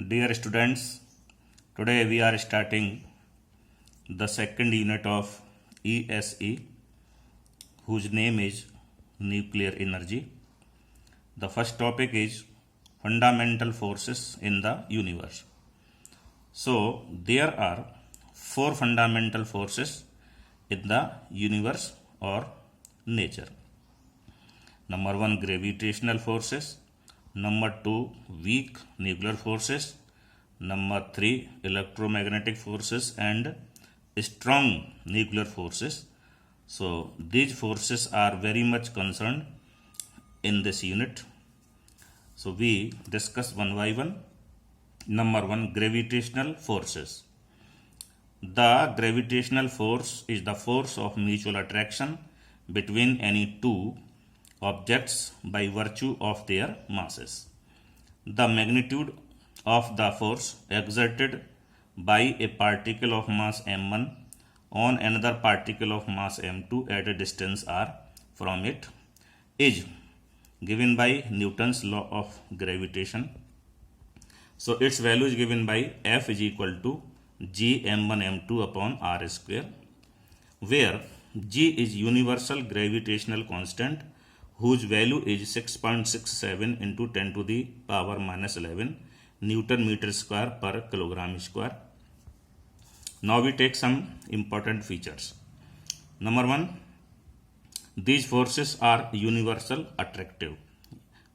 Dear students, today we are starting the second unit of ESE, whose name is Nuclear Energy. The first topic is Fundamental Forces in the Universe. So, there are four fundamental forces in the universe or nature. Number one, gravitational forces. Number two, weak nuclear forces. Number three, electromagnetic forces and strong nuclear forces. So these forces are very much concerned in this unit. So we discuss one by one. Number one, gravitational forces. The gravitational force is the force of mutual attraction between any two objects by virtue of their masses. The magnitude of the force exerted by a particle of mass m1 on another particle of mass m2 at a distance r from it is given by Newton's law of gravitation. So its value is given by F is equal to g m1 m2 upon r square, where g is universal gravitational constant whose value is 6.67 into 10 to the power minus 11 Newton meter square per kilogram square. Now we take some important features. Number one, these forces are universal attractive.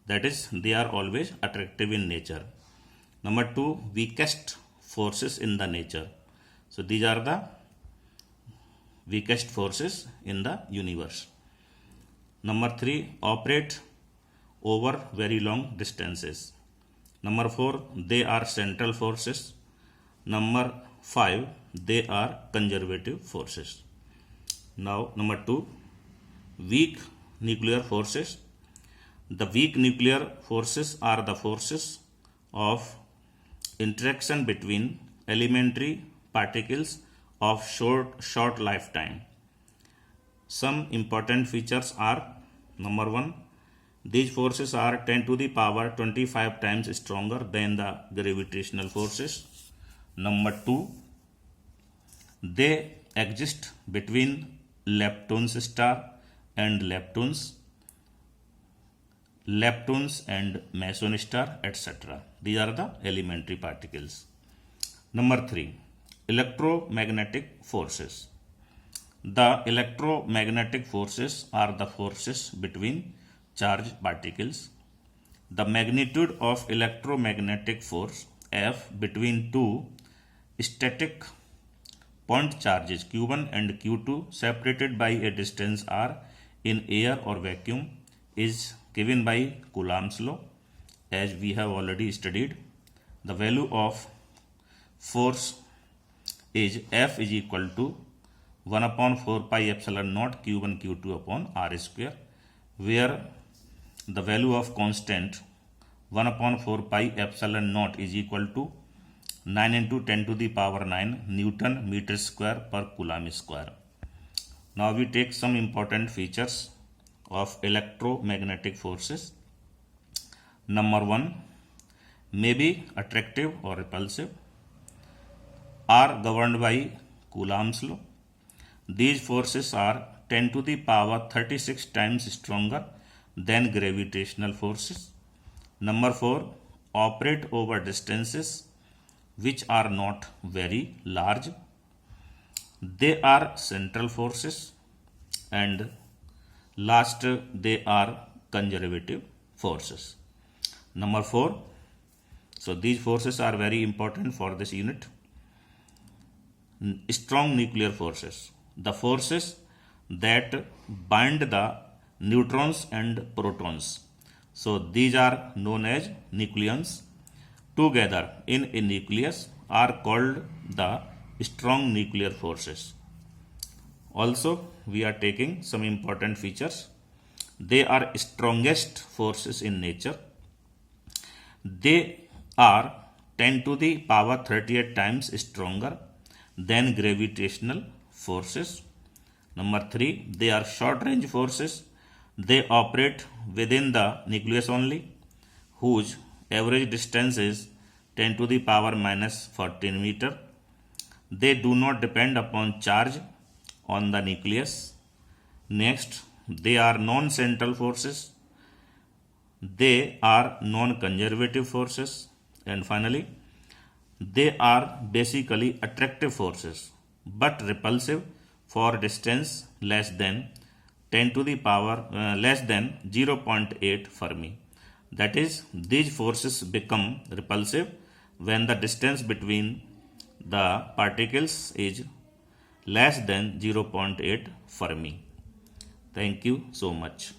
That is, they are always attractive in nature. Number two, weakest forces in the nature. So these are the weakest forces in the universe. Number three, operate over very long distances. Number four, they are central forces. Number five, they are conservative forces. Now, number two, weak nuclear forces. The weak nuclear forces are the forces of interaction between elementary particles of short lifetime. Some important features are: number one, these forces are 10 to the power 25 times stronger than the gravitational forces. Number two, they exist between leptons star and leptons and meson star, etc. These are the elementary particles. Number three, electromagnetic forces. The electromagnetic forces are the forces between charged particles. The magnitude of electromagnetic force F between two static point charges Q1 and Q2 separated by a distance r in air or vacuum is given by Coulomb's law, as we have already studied. The value of force is F is equal to 1 upon 4 pi epsilon naught Q1 Q2 upon r square, where the value of constant 1 upon 4 pi epsilon naught is equal to 9 into 10 to the power 9 Newton meter square per Coulomb square. Now we take some important features of electromagnetic forces. Number one, may be attractive or repulsive, are governed by Coulomb's law. These forces are 10 to the power 36 times stronger than gravitational forces. Number four, operate over distances which are not very large. They are central forces. And last, they are conservative forces. Number four, so these forces are very important for this unit. Strong nuclear forces. The forces that bind the neutrons and protons. So these are known as nucleons. Together in a nucleus are called the strong nuclear forces. Also, we are taking some important features. They are strongest forces in nature. They are 10 to the power 38 times stronger than gravitational forces. Number three, they are short range forces. They operate within the nucleus only, whose average distance is 10 to the power minus 14 meter. They do not depend upon charge on the nucleus. Next, they are non-central forces. They are non-conservative forces. And finally, they are basically attractive forces but repulsive for distance less than 10 to the power less than 0.8 Fermi. That is, these forces become repulsive when the distance between the particles is less than 0.8 Fermi. Thank you so much.